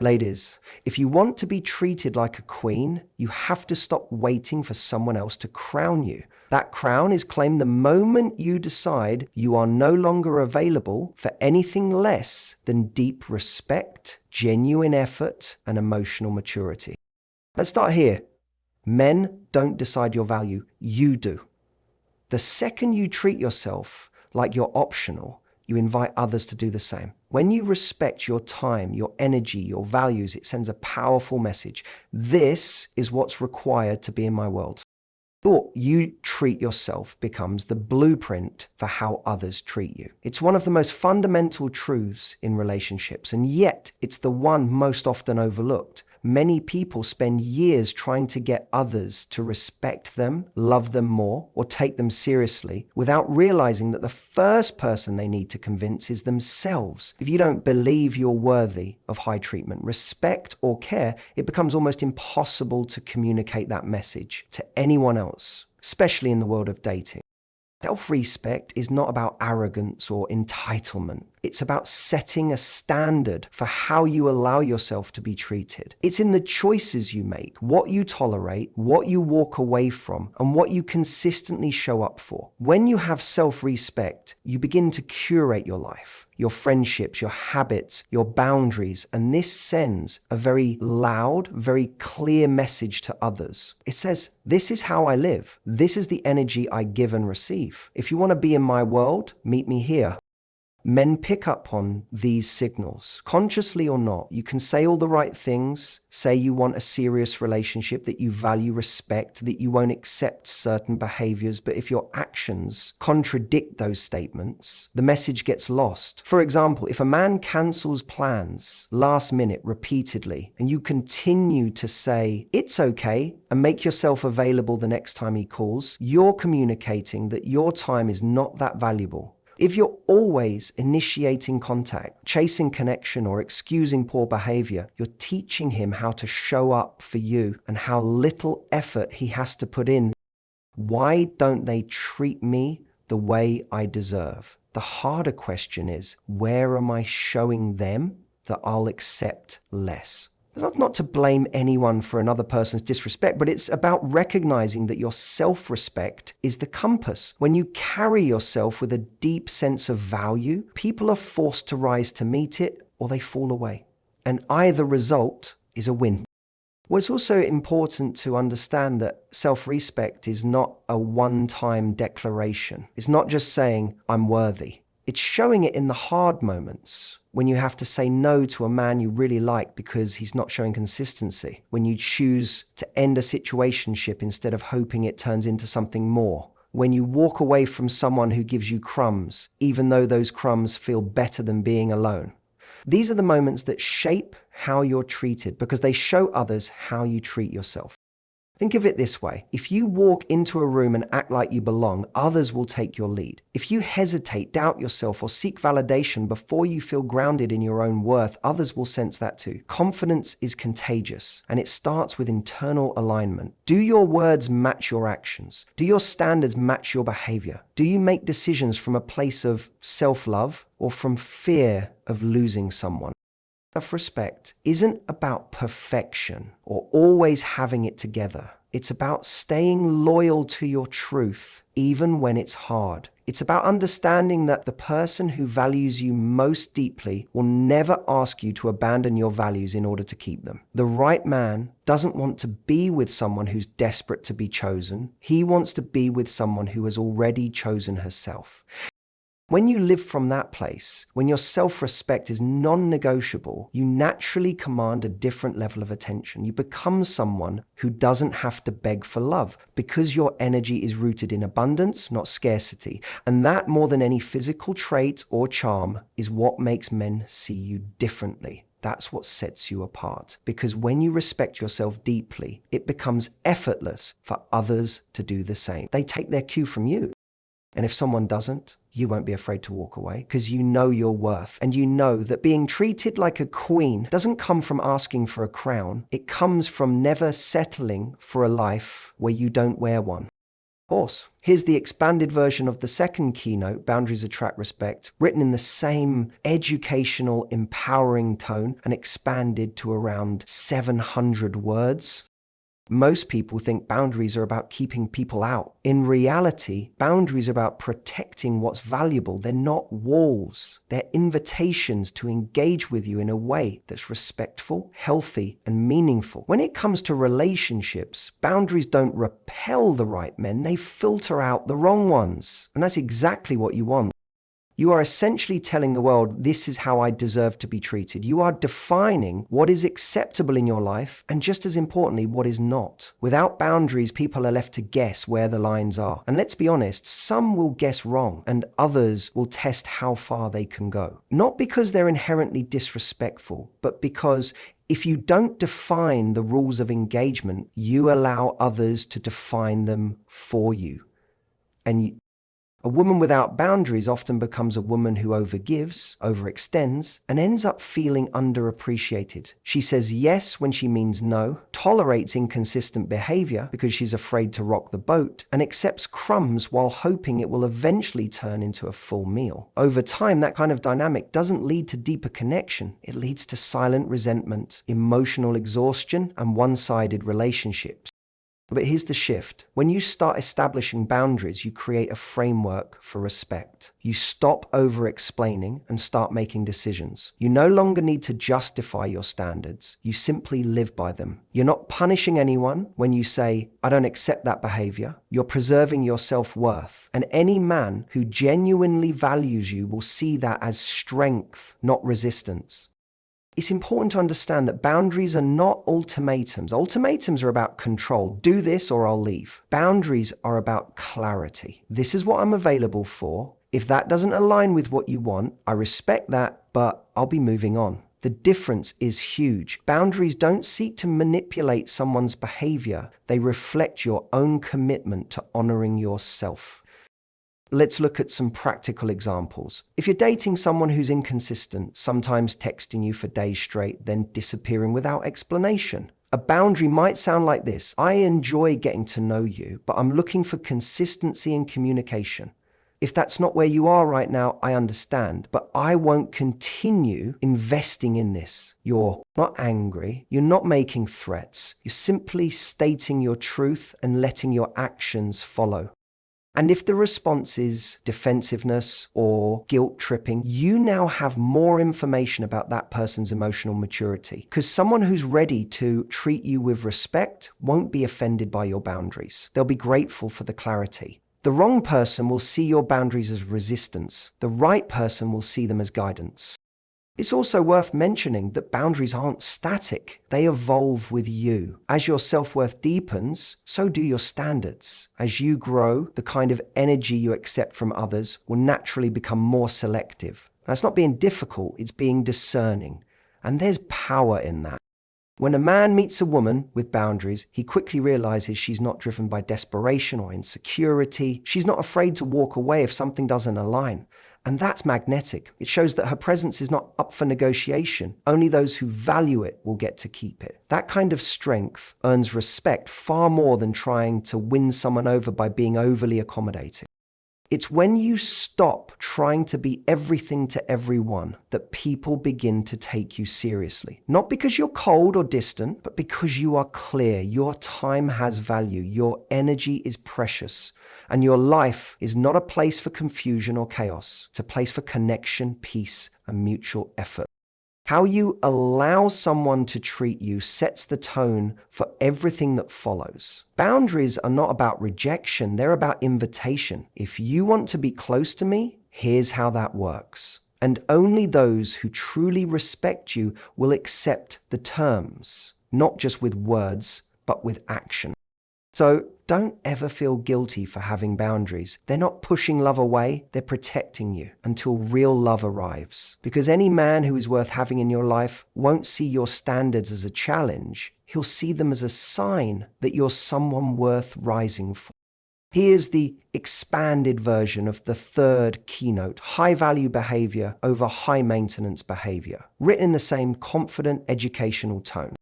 Ladies, if you want to be treated like a queen, you have to stop waiting for someone else to crown you. That crown is claimed the moment you decide you are no longer available for anything less than deep respect, genuine effort, and emotional maturity. Let's start here. Men don't decide your value, you do. The second you treat yourself like you're optional, you invite others to do the same. When you respect your time, your energy, your values, it sends a powerful message. This is what's required to be in my world. Thought you treat yourself becomes the blueprint for how others treat you. It's one of the most fundamental truths in relationships, and yet it's the one most often overlooked. Many people spend years trying to get others to respect them, love them more, or take them seriously without realizing that the first person they need to convince is themselves. If you don't believe you're worthy of high treatment, respect, or care, it becomes almost impossible to communicate that message to anyone else, especially in the world of dating. Self-respect is not about arrogance or entitlement. It's about setting a standard for how you allow yourself to be treated. It's in the choices you make, what you tolerate, what you walk away from, and what you consistently show up for. When you have self-respect, you begin to curate your life, your friendships, your habits, your boundaries, and this sends a very loud, very clear message to others. It says, this is how I live. This is the energy I give and receive. If you want to be in my world, meet me here. Men pick up on these signals, consciously or not. You can say all the right things, say you want a serious relationship, that you value respect, that you won't accept certain behaviors, but if your actions contradict those statements, the message gets lost. For example, if a man cancels plans last minute repeatedly, and you continue to say, it's okay, and make yourself available the next time he calls, you're communicating that your time is not that valuable. If you're always initiating contact, chasing connection, or excusing poor behavior, you're teaching him how to show up for you and how little effort he has to put in. Why don't they treat me the way I deserve? The harder question is, where am I showing them that I'll accept less? It's not to blame anyone for another person's disrespect, but it's about recognizing that your self-respect is the compass. When you carry yourself with a deep sense of value, people are forced to rise to meet it or they fall away. And either result is a win. Well, it's also important to understand that self-respect is not a one-time declaration. It's not just saying, I'm worthy. It's showing it in the hard moments, when you have to say no to a man you really like because he's not showing consistency, when you choose to end a situationship instead of hoping it turns into something more, when you walk away from someone who gives you crumbs, even though those crumbs feel better than being alone. These are the moments that shape how you're treated because they show others how you treat yourself. Think of it this way. If you walk into a room and act like you belong, others will take your lead. If you hesitate, doubt yourself, or seek validation before you feel grounded in your own worth, others will sense that too. Confidence is contagious, and it starts with internal alignment. Do your words match your actions? Do your standards match your behavior? Do you make decisions from a place of self-love or from fear of losing someone? Self-respect isn't about perfection or always having it together. It's about staying loyal to your truth, even when it's hard. It's about understanding that the person who values you most deeply will never ask you to abandon your values in order to keep them. The right man doesn't want to be with someone who's desperate to be chosen. He wants to be with someone who has already chosen herself. When you live from that place, when your self-respect is non-negotiable, you naturally command a different level of attention. You become someone who doesn't have to beg for love because your energy is rooted in abundance, not scarcity. And that, more than any physical trait or charm, is what makes men see you differently. That's what sets you apart. Because when you respect yourself deeply, it becomes effortless for others to do the same. They take their cue from you. And if someone doesn't, you won't be afraid to walk away because you know your worth. And you know that being treated like a queen doesn't come from asking for a crown. It comes from never settling for a life where you don't wear one. Course. Here's the expanded version of the second keynote, Boundaries Attract Respect, written in the same educational, empowering tone and expanded to around 700 words. Most people think boundaries are about keeping people out. In reality, boundaries are about protecting what's valuable. They're not walls. They're invitations to engage with you in a way that's respectful, healthy, and meaningful. When it comes to relationships, boundaries don't repel the right men. They filter out the wrong ones. And that's exactly what you want. You are essentially telling the world, this is how I deserve to be treated. You are defining what is acceptable in your life, and just as importantly, what is not. Without boundaries, people are left to guess where the lines are. And let's be honest, some will guess wrong, and others will test how far they can go. Not because they're inherently disrespectful, but because if you don't define the rules of engagement, you allow others to define them for you. And a woman without boundaries often becomes a woman who overgives, overextends, and ends up feeling underappreciated. She says yes when she means no, tolerates inconsistent behavior because she's afraid to rock the boat, and accepts crumbs while hoping it will eventually turn into a full meal. Over time, that kind of dynamic doesn't lead to deeper connection. It leads to silent resentment, emotional exhaustion, and one-sided relationships. But here's the shift. When you start establishing boundaries, you create a framework for respect. You stop over-explaining and start making decisions. You no longer need to justify your standards. You simply live by them. You're not punishing anyone when you say, I don't accept that behavior. You're preserving your self-worth. And any man who genuinely values you will see that as strength, not resistance. It's important to understand that boundaries are not ultimatums. Ultimatums are about control. Do this or I'll leave. Boundaries are about clarity. This is what I'm available for. If that doesn't align with what you want, I respect that, but I'll be moving on. The difference is huge. Boundaries don't seek to manipulate someone's behavior. They reflect your own commitment to honoring yourself. Let's look at some practical examples. If you're dating someone who's inconsistent, sometimes texting you for days straight, then disappearing without explanation, a boundary might sound like this: I enjoy getting to know you, but I'm looking for consistency in communication. If that's not where you are right now, I understand, but I won't continue investing in this. You're not angry. You're not making threats. You're simply stating your truth and letting your actions follow. And if the response is defensiveness or guilt tripping, you now have more information about that person's emotional maturity. Because someone who's ready to treat you with respect won't be offended by your boundaries. They'll be grateful for the clarity. The wrong person will see your boundaries as resistance. The right person will see them as guidance. It's also worth mentioning that boundaries aren't static. They evolve with you. As your self-worth deepens, so do your standards. As you grow, the kind of energy you accept from others will naturally become more selective. That's not being difficult, it's being discerning. And there's power in that. When a man meets a woman with boundaries, he quickly realizes she's not driven by desperation or insecurity. She's not afraid to walk away if something doesn't align. And that's magnetic. It shows that her presence is not up for negotiation. Only those who value it will get to keep it. That kind of strength earns respect far more than trying to win someone over by being overly accommodating. It's when you stop trying to be everything to everyone that people begin to take you seriously. Not because you're cold or distant, but because you are clear. Your time has value. Your energy is precious. And your life is not a place for confusion or chaos. It's a place for connection, peace, and mutual effort. How you allow someone to treat you sets the tone for everything that follows. Boundaries are not about rejection, they're about invitation. If you want to be close to me, here's how that works. And only those who truly respect you will accept the terms, not just with words, but with action. So don't ever feel guilty for having boundaries. They're not pushing love away, they're protecting you until real love arrives. Because any man who is worth having in your life won't see your standards as a challenge. He'll see them as a sign that you're someone worth rising for. Here's the expanded version of the third keynote, high-value behavior over high-maintenance behavior, written in the same confident educational tone.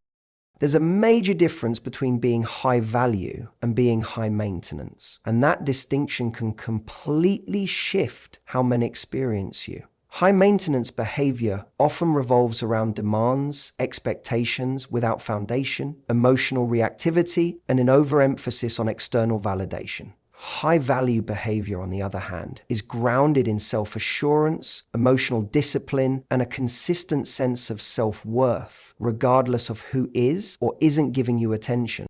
There's a major difference between being high value and being high maintenance, and that distinction can completely shift how men experience you. High maintenance behavior often revolves around demands, expectations without foundation, emotional reactivity, and an overemphasis on external validation. High value behavior, on the other hand, is grounded in self-assurance, emotional discipline, and a consistent sense of self-worth, regardless of who is or isn't giving you attention.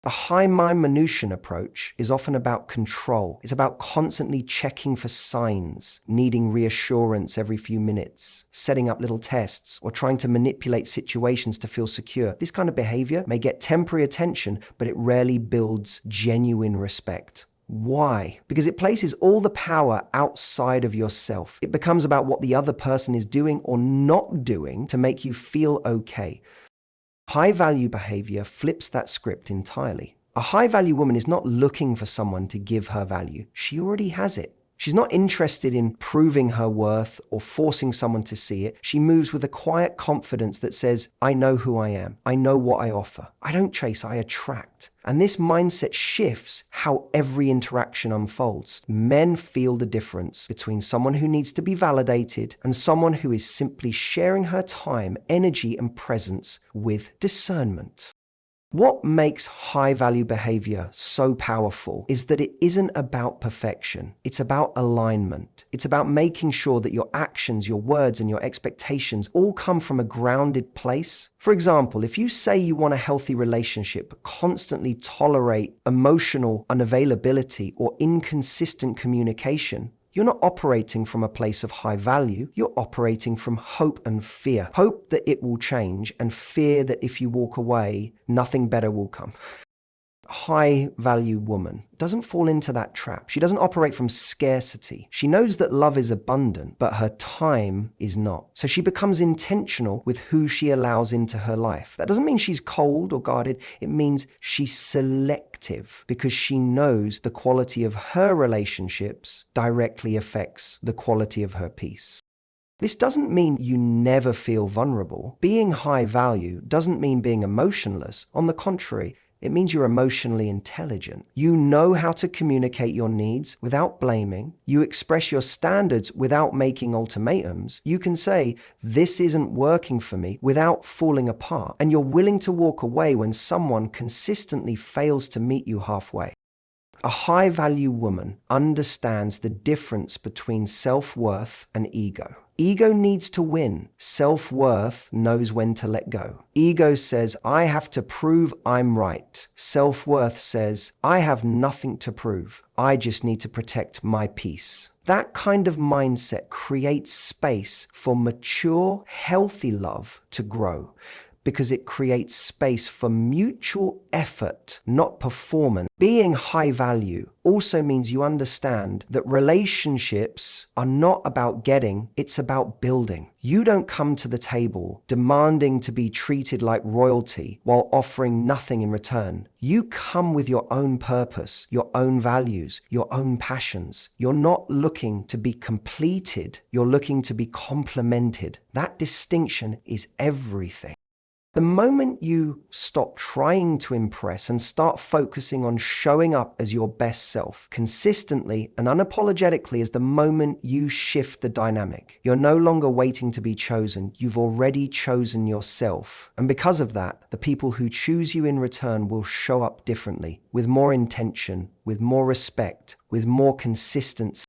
A high minutia approach is often about control. It's about constantly checking for signs, needing reassurance every few minutes, setting up little tests, or trying to manipulate situations to feel secure. This kind of behavior may get temporary attention, but it rarely builds genuine respect. Why? Because it places all the power outside of yourself. It becomes about what the other person is doing or not doing to make you feel okay. High-value behavior flips that script entirely. A high-value woman is not looking for someone to give her value. She already has it. She's not interested in proving her worth or forcing someone to see it. She moves with a quiet confidence that says, I know who I am. I know what I offer. I don't chase, I attract. And this mindset shifts how every interaction unfolds. Men feel the difference between someone who needs to be validated and someone who is simply sharing her time, energy, and presence with discernment. What makes high-value behavior so powerful is that it isn't about perfection. It's about alignment. It's about making sure that your actions, your words, and your expectations all come from a grounded place. For example, if you say you want a healthy relationship, but constantly tolerate emotional unavailability or inconsistent communication, you're not operating from a place of high value, you're operating from hope and fear. Hope that it will change and fear that if you walk away, nothing better will come. A high-value woman doesn't fall into that trap. She doesn't operate from scarcity. She knows that love is abundant, but her time is not. So she becomes intentional with who she allows into her life. That doesn't mean she's cold or guarded. It means she's selective because she knows the quality of her relationships directly affects the quality of her peace. This doesn't mean you never feel vulnerable. Being high value doesn't mean being emotionless. On the contrary, it means you're emotionally intelligent. You know how to communicate your needs without blaming. You express your standards without making ultimatums. You can say, this isn't working for me without falling apart. And you're willing to walk away when someone consistently fails to meet you halfway. A high-value woman understands the difference between self-worth and ego. Ego needs to win. Self-worth knows when to let go. Ego says, I have to prove I'm right. Self-worth says, I have nothing to prove. I just need to protect my peace. That kind of mindset creates space for mature, healthy love to grow, because it creates space for mutual effort, not performance. Being high value also means you understand that relationships are not about getting, it's about building. You don't come to the table demanding to be treated like royalty while offering nothing in return. You come with your own purpose, your own values, your own passions. You're not looking to be completed, you're looking to be complemented. That distinction is everything. The moment you stop trying to impress and start focusing on showing up as your best self, consistently and unapologetically, is the moment you shift the dynamic. You're no longer waiting to be chosen. You've already chosen yourself. And because of that, the people who choose you in return will show up differently, with more intention, with more respect, with more consistency.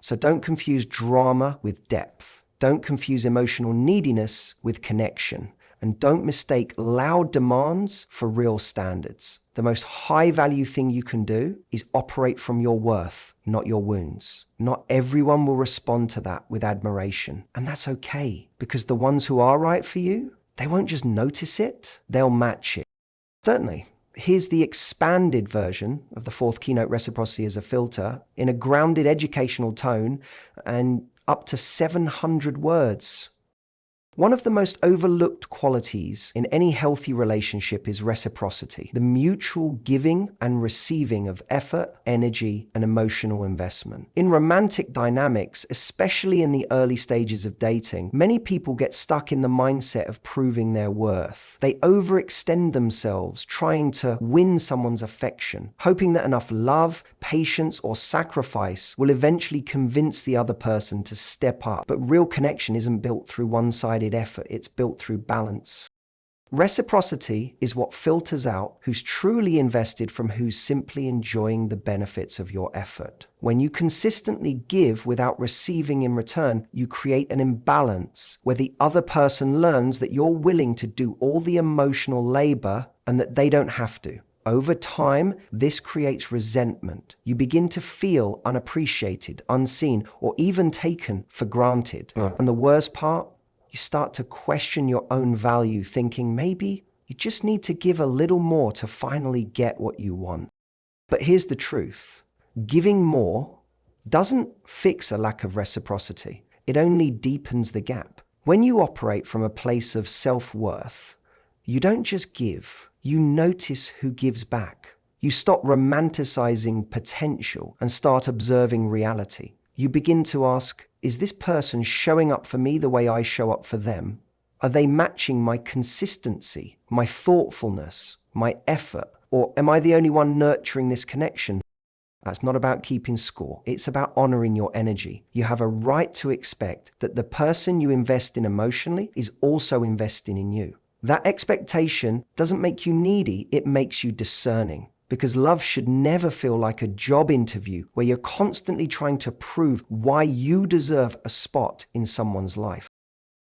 So don't confuse drama with depth. Don't confuse emotional neediness with connection. And don't mistake loud demands for real standards. The most high-value thing you can do is operate from your worth, not your wounds. Not everyone will respond to that with admiration. And that's okay, because the ones who are right for you, they won't just notice it, they'll match it. Certainly. Here's the expanded version of the fourth keynote, Reciprocity as a Filter, in a grounded educational tone and up to 700 words. One of the most overlooked qualities in any healthy relationship is reciprocity, the mutual giving and receiving of effort, energy, and emotional investment. In romantic dynamics, especially in the early stages of dating, many people get stuck in the mindset of proving their worth. They overextend themselves trying to win someone's affection, hoping that enough love, patience, or sacrifice will eventually convince the other person to step up. But real connection isn't built through one-sided effort, it's built through balance. Reciprocity is what filters out who's truly invested from who's simply enjoying the benefits of your effort. When you consistently give without receiving in return, you create an imbalance where the other person learns that you're willing to do all the emotional labor and that they don't have to. Over time, this creates resentment. You begin to feel unappreciated, unseen, or even taken for granted. And the worst part, you start to question your own value, thinking maybe you just need to give a little more to finally get what you want. But here's the truth. Giving more doesn't fix a lack of reciprocity. It only deepens the gap. When you operate from a place of self-worth, you don't just give, you notice who gives back. You stop romanticizing potential and start observing reality. You begin to ask, is this person showing up for me the way I show up for them? Are they matching my consistency, my thoughtfulness, my effort? Or am I the only one nurturing this connection? That's not about keeping score. It's about honoring your energy. You have a right to expect that the person you invest in emotionally is also investing in you. That expectation doesn't make you needy, it makes you discerning. Because love should never feel like a job interview where you're constantly trying to prove why you deserve a spot in someone's life.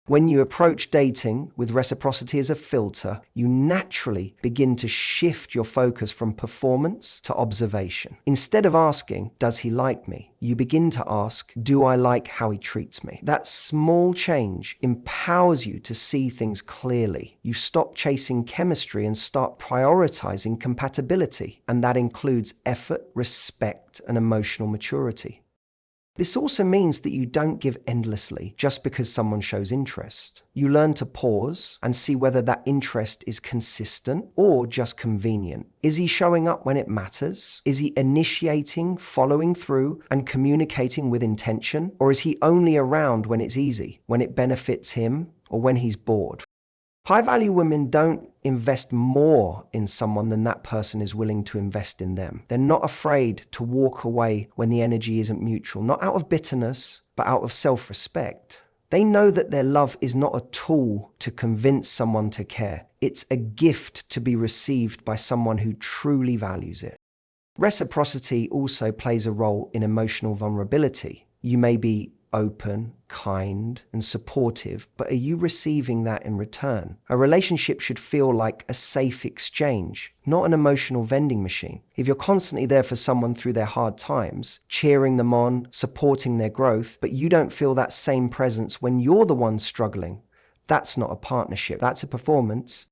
When you approach dating with reciprocity as a filter, you naturally begin to shift your focus from performance to observation. Instead of asking, does he like me? You begin to ask, do I like how he treats me? That small change empowers you to see things clearly. You stop chasing chemistry and start prioritizing compatibility. And that includes effort, respect, and emotional maturity. This also means that you don't give endlessly just because someone shows interest. You learn to pause and see whether that interest is consistent or just convenient. Is he showing up when it matters? Is he initiating, following through, and communicating with intention? Or is he only around when it's easy, when it benefits him, or when he's bored? High-value women don't invest more in someone than that person is willing to invest in them. They're not afraid to walk away when the energy isn't mutual, not out of bitterness, but out of self-respect. They know that their love is not a tool to convince someone to care. It's a gift to be received by someone who truly values it. Reciprocity also plays a role in emotional vulnerability. You may be open, kind, and supportive, but are you receiving that in return? A relationship should feel like a safe exchange, not an emotional vending machine. If you're constantly there for someone through their hard times, cheering them on, supporting their growth, but you don't feel that same presence when you're the one struggling, that's not a partnership, that's a performance.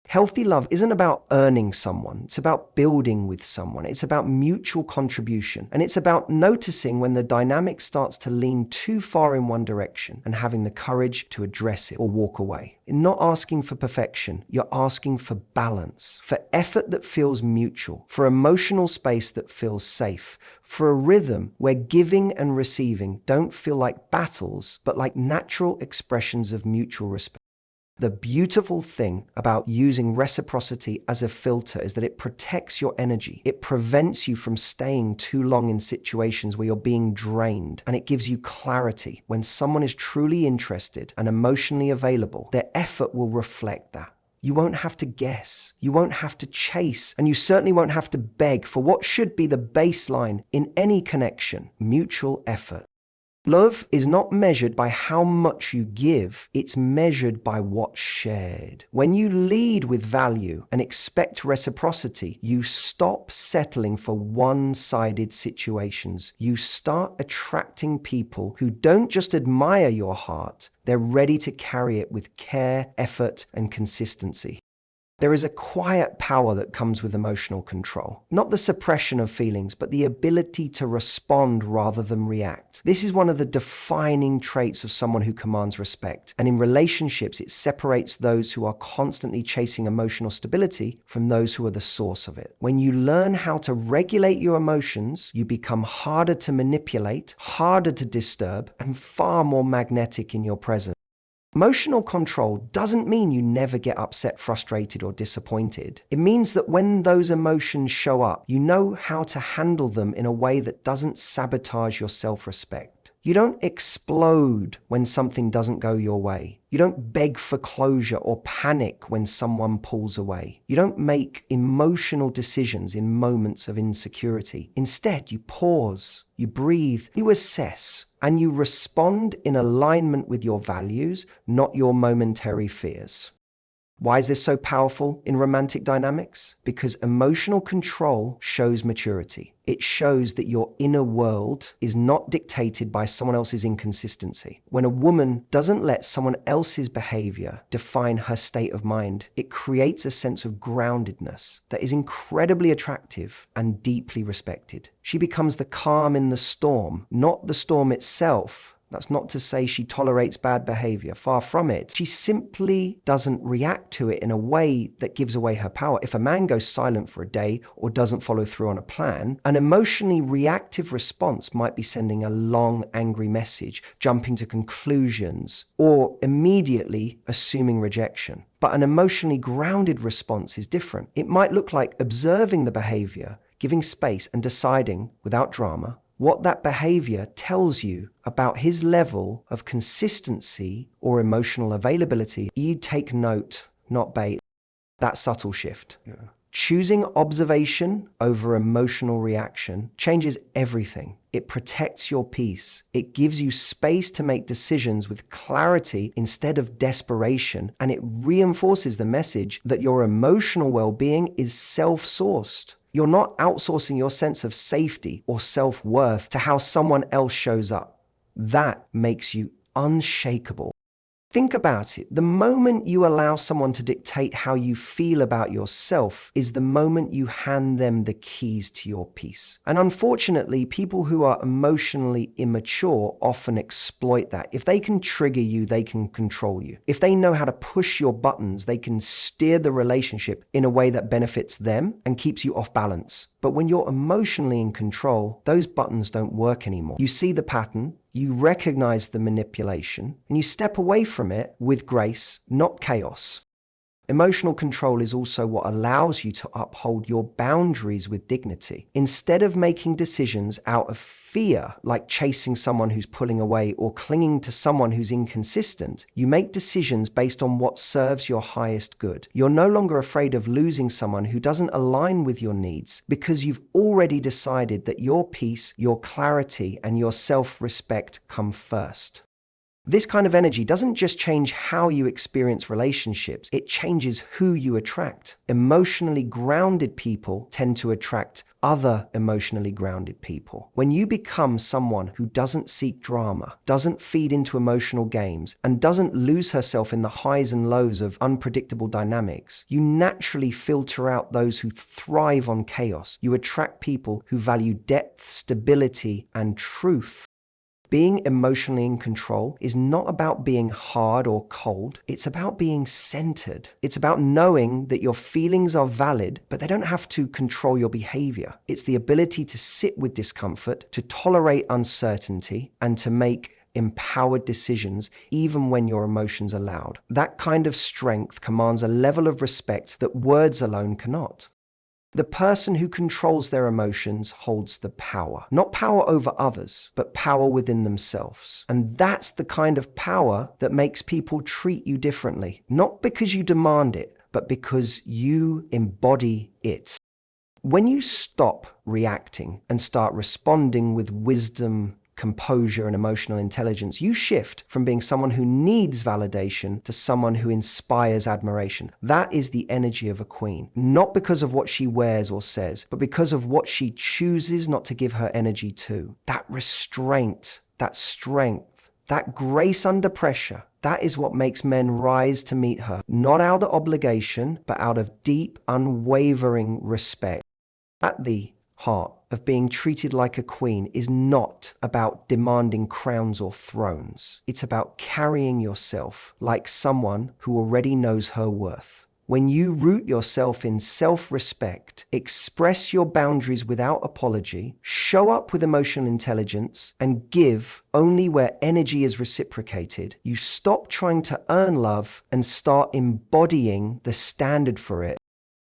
Healthy love isn't about earning someone, it's about building with someone, it's about mutual contribution, and it's about noticing when the dynamic starts to lean too far in one direction and having the courage to address it or walk away. In not asking for perfection, you're asking for balance, for effort that feels mutual, for emotional space that feels safe, for a rhythm where giving and receiving don't feel like battles, but like natural expressions of mutual respect. The beautiful thing about using reciprocity as a filter is that it protects your energy. It prevents you from staying too long in situations where you're being drained, and it gives you clarity. When someone is truly interested and emotionally available, their effort will reflect that. You won't have to guess, you won't have to chase, and you certainly won't have to beg for what should be the baseline in any connection: mutual effort. Love is not measured by how much you give, it's measured by what's shared. When you lead with value and expect reciprocity, you stop settling for one-sided situations. You start attracting people who don't just admire your heart, they're ready to carry it with care, effort, and consistency. There is a quiet power that comes with emotional control. Not the suppression of feelings, but the ability to respond rather than react. This is one of the defining traits of someone who commands respect. And in relationships, it separates those who are constantly chasing emotional stability from those who are the source of it. When you learn how to regulate your emotions, you become harder to manipulate, harder to disturb, and far more magnetic in your presence. Emotional control doesn't mean you never get upset, frustrated, or disappointed. It means that when those emotions show up, you know how to handle them in a way that doesn't sabotage your self-respect. You don't explode when something doesn't go your way. You don't beg for closure or panic when someone pulls away. You don't make emotional decisions in moments of insecurity. Instead, you pause, you breathe, you assess, and you respond in alignment with your values, not your momentary fears. Why is this so powerful in romantic dynamics? Because emotional control shows maturity. It shows that your inner world is not dictated by someone else's inconsistency. When a woman doesn't let someone else's behavior define her state of mind, it creates a sense of groundedness that is incredibly attractive and deeply respected. She becomes the calm in the storm, not the storm itself. That's not to say she tolerates bad behavior. Far from it. She simply doesn't react to it in a way that gives away her power. If a man goes silent for a day or doesn't follow through on a plan, an emotionally reactive response might be sending a long, angry message, jumping to conclusions, or immediately assuming rejection. But an emotionally grounded response is different. It might look like observing the behavior, giving space, and deciding, without drama, what that behavior tells you about his level of consistency or emotional availability. You take note, not bait. That subtle shift. Yeah. Choosing observation over emotional reaction changes everything. It protects your peace. It gives you space to make decisions with clarity instead of desperation, and it reinforces the message that your emotional well-being is self-sourced. You're not outsourcing your sense of safety or self-worth to how someone else shows up. That makes you unshakable. Think about it. The moment you allow someone to dictate how you feel about yourself is the moment you hand them the keys to your peace. And unfortunately, people who are emotionally immature often exploit that. If they can trigger you, they can control you. If they know how to push your buttons, they can steer the relationship in a way that benefits them and keeps you off balance. But when you're emotionally in control, those buttons don't work anymore. You see the pattern, you recognize the manipulation, and you step away from it with grace, not chaos. Emotional control is also what allows you to uphold your boundaries with dignity. Instead of making decisions out of fear, like chasing someone who's pulling away or clinging to someone who's inconsistent, you make decisions based on what serves your highest good. You're no longer afraid of losing someone who doesn't align with your needs because you've already decided that your peace, your clarity, and your self-respect come first. This kind of energy doesn't just change how you experience relationships, it changes who you attract. Emotionally grounded people tend to attract other emotionally grounded people. When you become someone who doesn't seek drama, doesn't feed into emotional games, and doesn't lose herself in the highs and lows of unpredictable dynamics, you naturally filter out those who thrive on chaos. You attract people who value depth, stability, and truth. Being emotionally in control is not about being hard or cold. It's about being centered. It's about knowing that your feelings are valid, but they don't have to control your behavior. It's the ability to sit with discomfort, to tolerate uncertainty, and to make empowered decisions even when your emotions are loud. That kind of strength commands a level of respect that words alone cannot. The person who controls their emotions holds the power. Not power over others, but power within themselves. And that's the kind of power that makes people treat you differently. Not because you demand it, but because you embody it. When you stop reacting and start responding with wisdom, composure, and emotional intelligence, you shift from being someone who needs validation to someone who inspires admiration. That is the energy of a queen, not because of what she wears or says, but because of what she chooses not to give her energy to. That restraint, that strength, That grace under pressure, that is what makes men rise to meet her, not out of obligation, but out of deep, unwavering respect. At the heart of being treated like a queen is not about demanding crowns or thrones. It's about carrying yourself like someone who already knows her worth. When you root yourself in self-respect, express your boundaries without apology, show up with emotional intelligence, and give only where energy is reciprocated, you stop trying to earn love and start embodying the standard for it.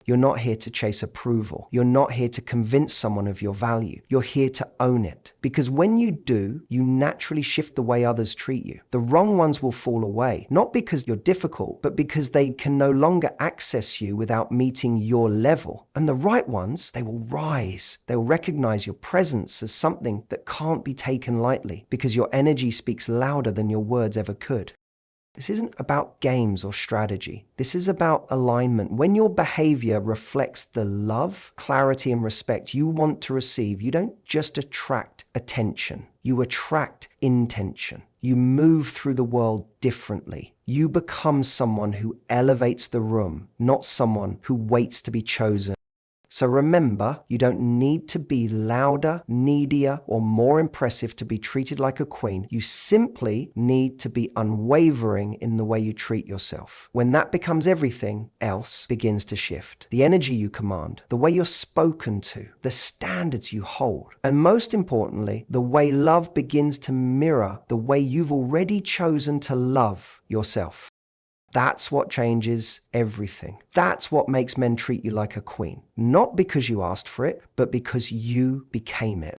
You're not here to chase approval. You're not here to convince someone of your value. You're here to own it. Because when you do, you naturally shift the way others treat you. The wrong ones will fall away, not because you're difficult, but because they can no longer access you without meeting your level. And the right ones, they will rise. They'll recognize your presence as something that can't be taken lightly because your energy speaks louder than your words ever could. This isn't about games or strategy. This is about alignment. When your behavior reflects the love, clarity, and respect you want to receive, you don't just attract attention. You attract intention. You move through the world differently. You become someone who elevates the room, not someone who waits to be chosen. So remember, you don't need to be louder, needier, or more impressive to be treated like a queen. You simply need to be unwavering in the way you treat yourself. When that becomes everything, else begins to shift. The energy you command, the way you're spoken to, the standards you hold, and most importantly, the way love begins to mirror the way you've already chosen to love yourself. That's what changes everything. That's what makes men treat you like a queen. Not because you asked for it, but because you became it.